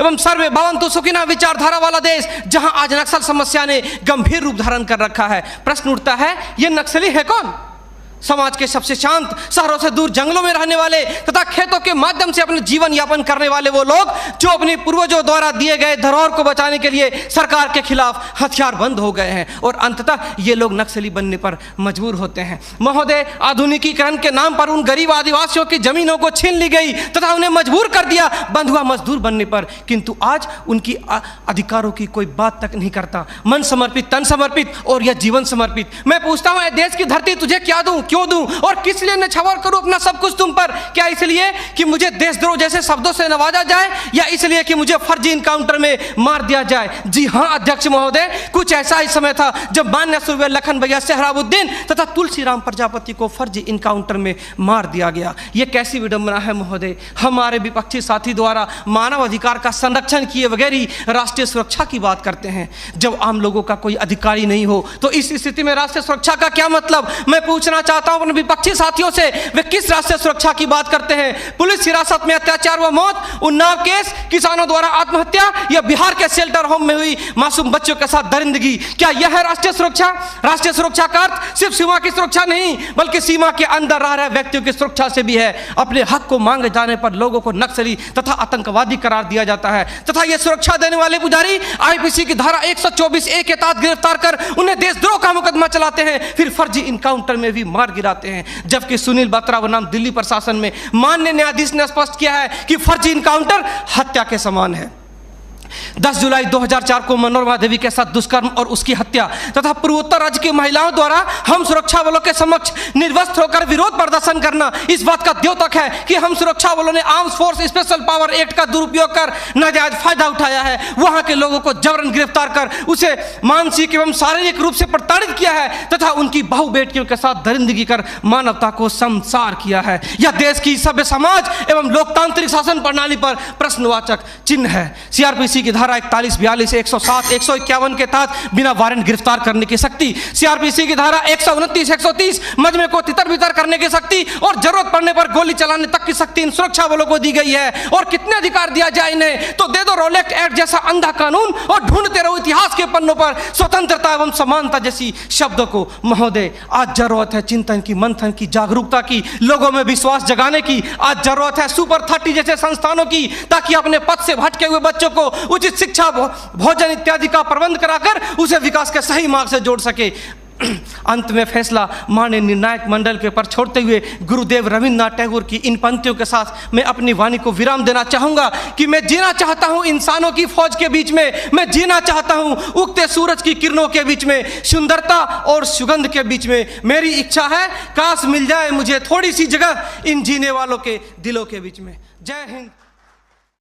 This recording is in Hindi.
एवं सर्वे भवन्तु सुखिनः विचारधारा वाला देश, जहां आज नक्सल समस्या ने गंभीर रूप धारण कर रखा है। प्रश्न उठता है, ये नक्सली है कौन? समाज के सबसे शांत, शहरों से दूर जंगलों में रहने वाले तथा खेतों के माध्यम से अपने जीवन यापन करने वाले वो लोग जो अपने पूर्वजों द्वारा दिए गए धरोहर को बचाने के लिए सरकार के खिलाफ हथियारबंद हो गए हैं और अंततः ये लोग नक्सली बनने पर मजबूर होते हैं। महोदय, आधुनिकीकरण के नाम पर उन गरीब आदिवासियों की जमीनों को छीन ली गई तथा उन्हें मजबूर कर दिया बंधुआ मजदूर बनने पर, किंतु आज उनकी अधिकारों की कोई बात तक नहीं करता। मन समर्पित, तन समर्पित और यह जीवन समर्पित। मैं पूछता हूं, देश की धरती तुझे क्या दूं, क्यों दूं और किस लिए न्यौछावर करूं अपना सब कुछ तुम पर? क्या इसलिए कि मुझे देशद्रोह जैसे शब्दों से नवाजा जाए या इसलिए कि मुझे फर्जी इनकाउंटर में मार दिया जाए? जी हां अध्यक्ष महोदय, कुछ ऐसा ही समय था जब मान्य सूर्य लखन भैया सेहराबुद्दीन तथा तुलसीराम प्रजापति को फर्जी इनकाउंटर में मार दिया गया। यह कैसी विडंबना है महोदय, हमारे विपक्षी साथी द्वारा मानव अधिकार का संरक्षण किए बगैर ही राष्ट्रीय सुरक्षा की बात करते हैं। जब आम लोगों का कोई अधिकार ही नहीं हो तो इस स्थिति में राष्ट्रीय सुरक्षा का क्या मतलब? मैं पूछना चाहता हूं अपने विपक्षी साथियों से, वे किस राष्ट्रीय सुरक्षा की बात करते हैं? पुलिस हिरासत में अत्याचार व मौत, उन्नाव केस, किसानों द्वारा आत्महत्या या बिहार के शेल्टर होम में हुई मासूम बच्चों के साथ दरिंदगी, क्या यह है राष्ट्रीय सुरक्षा? राष्ट्रीय सुरक्षा का अर्थ सिर्फ सीमा की सुरक्षा नहीं बल्कि सीमा के अंदर रह रहे व्यक्तियों की सुरक्षा से भी है। अपने हक को मांगे जाने पर लोगों को नक्सली तथा आतंकवादी करार दिया जाता है तथा यह सुरक्षा देने वाले पुजारी आईपीसी की धारा 124A के तहत गिरफ्तार कर उन्हें देशद्रोह का मुकदमा चलाते हैं, फिर फर्जी इनकाउंटर में भी मार गिराते हैं। जबकि सुनील बत्रा बनाम दिल्ली प्रशासन में माननीय न्यायाधीश ने स्पष्ट किया है कि फर्जी इनकाउंटर हत्या के समान है। 10 जुलाई 2004 को मनोरमा देवी के साथ दुष्कर्म और उसकी हत्या तथा पूर्वोत्तर राज्य की महिलाओं द्वारा हम सुरक्षा बलों के समक्ष निर्वस्त्र होकर विरोध प्रदर्शन करना इस बात का द्योतक है कि हम सुरक्षा बलों ने arms force special power act का दुरुपयोग कर नाजायज फायदा उठाया है, वहां के लोगों को जबरन गिरफ्तार कर उसे मानसिक एवं शारीरिक रूप से प्रताड़ित किया है तथा उनकी बहु बेटियों के साथ दरिंदगी कर मानवता को शर्मसार किया है। यह देश की सभ्य समाज एवं लोकतांत्रिक शासन प्रणाली पर प्रश्नवाचक चिन्ह है। सीआरपीसी की धारा 41, 42, 107, 151 के तहत बिना वारंट गिरफ्तार करने की शक्ति, सीआरपीसी की धारा 129, 130 मजमे को तितर बितर करने की शक्ति और जरूरत पड़ने पर गोली चलाने तक की शक्ति इन सुरक्षा बलों को दी गई है। और कितने अधिकार दिया जाए इन्हें? तो दे दो रोलेक्ट एक्ट जैसा अंधा कानून और ढूंढते रहो इतिहास के पन्नों पर स्वतंत्रता एवं समानता जैसी शब्दों को। महोदय, आज जरूरत है चिंतन की, मंथन की, जागरूकता की, लोगों में विश्वास जगाने की। आज जरूरत है सुपर 30 जैसे संस्थानों की, ताकि अपने पथ से भटके हुए बच्चों को उचित शिक्षा, भोजन इत्यादि का प्रबंध कराकर उसे विकास के सही मार्ग से जोड़ सके। अंत में फैसला माननीय निर्णायक मंडल के पर छोड़ते हुए गुरुदेव रविन्द्रनाथ टैगोर की इन पंक्तियों के साथ मैं अपनी वाणी को विराम देना चाहूंगा कि मैं जीना चाहता हूं इंसानों की फौज के बीच में, मैं जीना चाहता हूं उगते सूरज की किरणों के बीच में, सुंदरता और सुगंध के बीच में। मेरी इच्छा है काश मिल जाए मुझे थोड़ी सी जगह इन जीने वालों के दिलों के बीच में। जय हिंद।